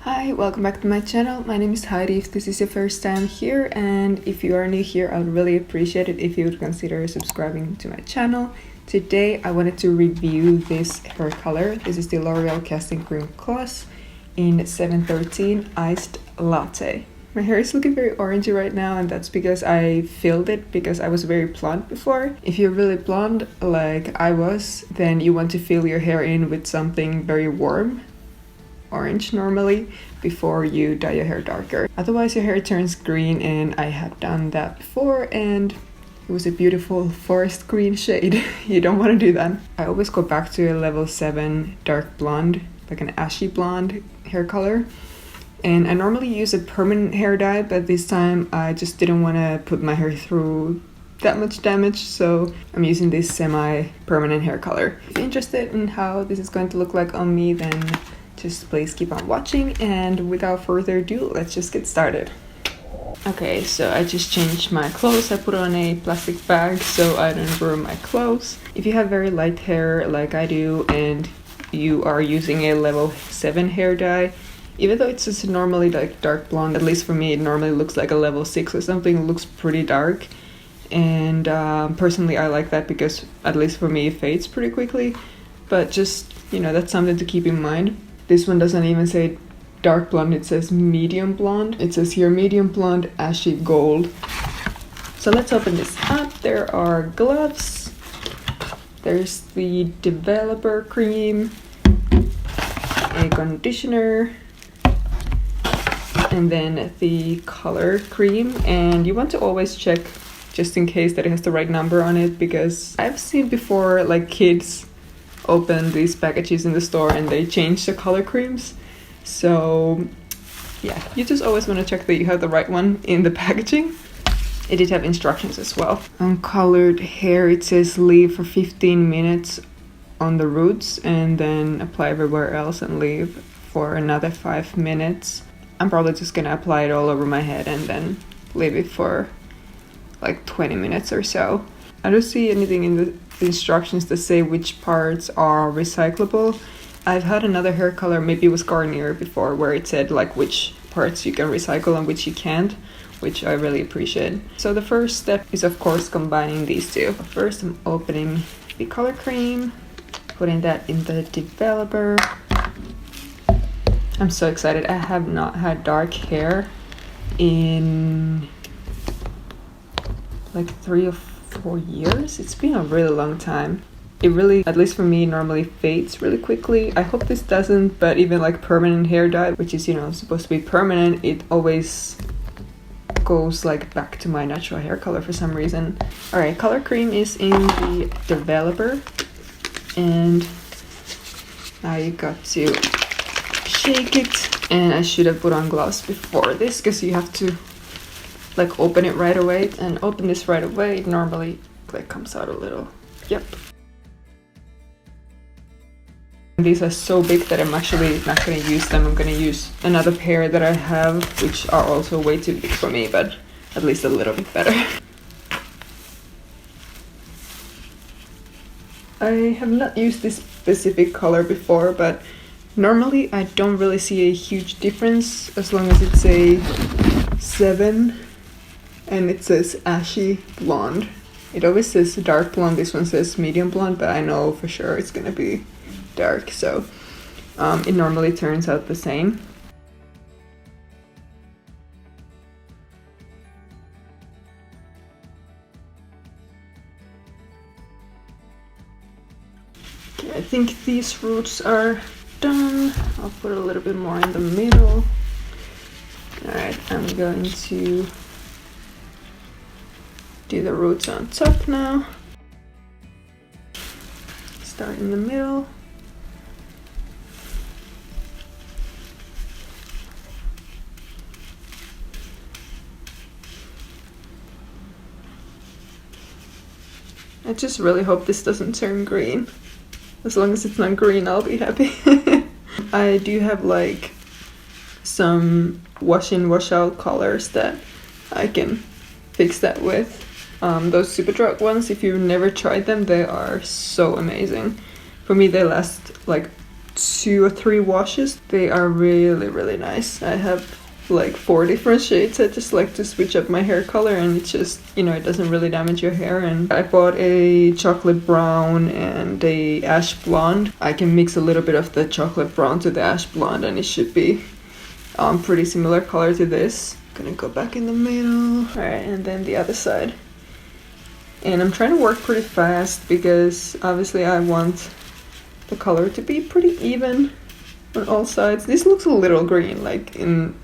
Hi, welcome back to my channel. My name is Heidi if this is your first time here, and if you are new here, I would really appreciate it if you would consider subscribing to my channel. Today I wanted to review this hair color. This is the L'Oreal Casting Cream Gloss in 713 Iced Latte. My hair is looking very orangey right now, and that's because I filled it because I was very blonde before. If you're really blonde like I was, then you want to fill your hair in with something very warm, orange normally, before you dye your hair darker. Otherwise your hair turns green, and I have done that before and it was a beautiful forest green shade. You don't want to do that. I always go back to a level 7 dark blonde, like an ashy blonde hair color. And I normally use a permanent hair dye, but this time I just didn't want to put my hair through that much damage, so I'm using this semi-permanent hair color. If you're interested in how this is going to look like on me, then just please keep on watching, and without further ado, let's just get started. Okay, so I just changed my clothes. I put on a plastic bag so I don't ruin my clothes. If you have very light hair like I do and you are using a level 7 hair dye, even though it's just normally like dark blonde, at least for me it normally looks like a level 6 or something. It looks pretty dark, and personally I like that because at least for me it fades pretty quickly. But just, you know, that's something to keep in mind. This one doesn't even say dark blonde, it says medium blonde. It says here medium blonde ashy gold. So let's open this up. There are gloves, there's the developer cream, a conditioner, and then the color cream. And you want to always check just in case that it has the right number on it, because I've seen before like kids open these packages in the store and they change the color creams. So yeah, you just always want to check that you have the right one in the packaging. It did have instructions as well. On colored hair it says leave for 15 minutes on the roots and then apply everywhere else and leave for another 5 minutes. I'm probably just gonna apply it all over my head and then leave it for like 20 minutes or so. I don't see anything in the instructions that say which parts are recyclable. I've had another hair color, maybe it was Garnier before, where it said like which parts you can recycle and which you can't, which I really appreciate. So the first step is of course combining these two. First I'm opening the color cream, putting that in the developer. I'm so excited. I have not had dark hair in like 3 or 4 years. It's been a really long time. It really, at least for me, normally fades really quickly. I hope this doesn't, but even like permanent hair dye, which is, you know, supposed to be permanent, it always goes like back to my natural hair color for some reason. Alright, color cream is in the developer, and now you got to shake it. And I should have put on gloves before this because you have to like open it right away, and open this right away. It normally like comes out a little. Yep. These are so big that I'm actually not going to use them. I'm going to use another pair that I have, which are also way too big for me, but at least a little bit better. I have not used this specific color before, but normally I don't really see a huge difference as long as it's a 7 and it says ashy blonde. It always says dark blonde, this one says medium blonde, but I know for sure it's gonna be dark, so it normally turns out the same. Okay, I think these roots are done. I'll put a little bit more in the middle. Alright, I'm going to do the roots on top now. Start in the middle. I just really hope this doesn't turn green. As long as it's not green, I'll be happy. I do have like some wash in, wash out colors that I can fix that with. Those Superdrug ones, if you've never tried them, they are so amazing. For me, they last like 2 or 3 washes. They are really nice. I have like 4 different shades. I just like to switch up my hair color, and it just, you know, it doesn't really damage your hair. And I bought a chocolate brown and a ash blonde. I can mix a little bit of the chocolate brown to the ash blonde, and it should be pretty similar color to this. Gonna go back in the middle. Alright, and then the other side. And I'm trying to work pretty fast because obviously I want the color to be pretty even on all sides. This looks a little green, like in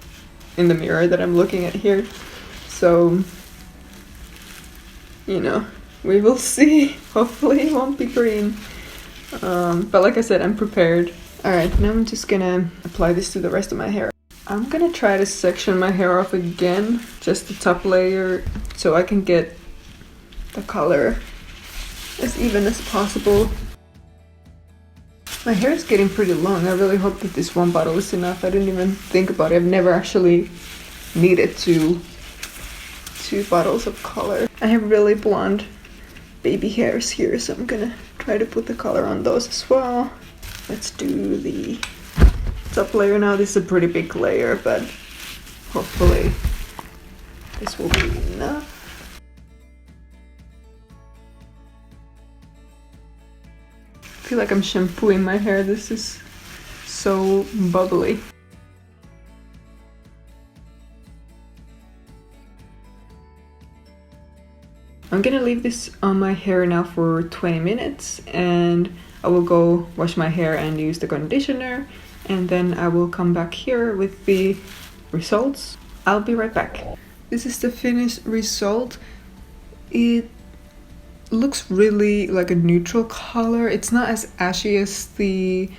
the mirror that I'm looking at here. So, you know, we will see. Hopefully it won't be green. But like I said, I'm prepared. Alright, now I'm just gonna apply this to the rest of my hair. I'm gonna try to section my hair off again, just the top layer, so I can get the color as even as possible. My hair is getting pretty long. I really hope that this one bottle is enough. I didn't even think about it. I've never actually needed 2 bottles of color. I have really blonde baby hairs here, so I'm gonna try to put the color on those as well. Let's do the top layer now. This is a pretty big layer, but hopefully this will be enough. I feel like I'm shampooing my hair. This is so bubbly. I'm gonna leave this on my hair now for 20 minutes, and I will go wash my hair and use the conditioner, and then I will come back here with the results. I'll be right back. This is the finished result. It looks really like a neutral color. It's not as ashy as the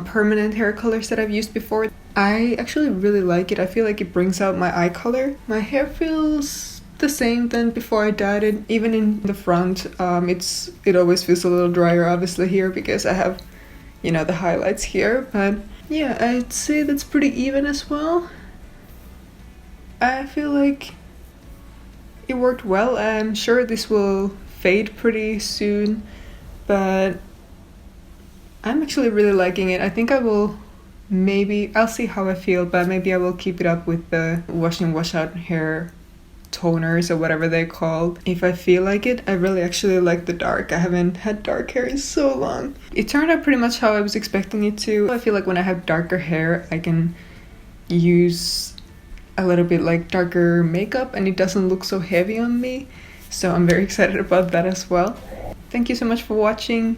permanent hair colors that I've used before. I actually really like it. I feel like it brings out my eye color. My hair feels the same than before I dyed it. Even in the front, it always feels a little drier, obviously here, because I have, you know, the highlights here. But yeah, I'd say that's pretty even as well. I feel like it worked well. I'm sure this will fade pretty soon, but I'm actually really liking it. I think I will I'll see how I feel, but maybe I will keep it up with the wash and wash out hair toners or whatever they're called if I feel like it. I really actually like the dark. I haven't had dark hair in so long. It turned out pretty much how I was expecting it to. I feel like when I have darker hair, I can use a little bit like darker makeup and it doesn't look so heavy on me. So I'm very excited about that as well. Thank you so much for watching.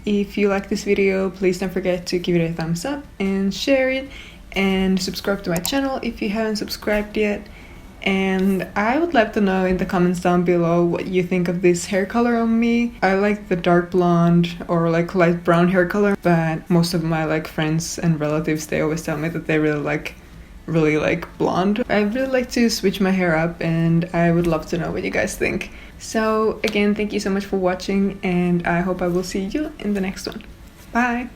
If you like this video, please don't forget to give it a thumbs up and share it, and subscribe to my channel if you haven't subscribed yet. And I would love to know in the comments down below what you think of this hair color on me. I like the dark blonde or like light brown hair color, but most of my like friends and relatives, they always tell me that they really like blonde. I really like to switch my hair up, and I would love to know what you guys think. So again, thank you so much for watching, and I hope I will see you in the next one. Bye!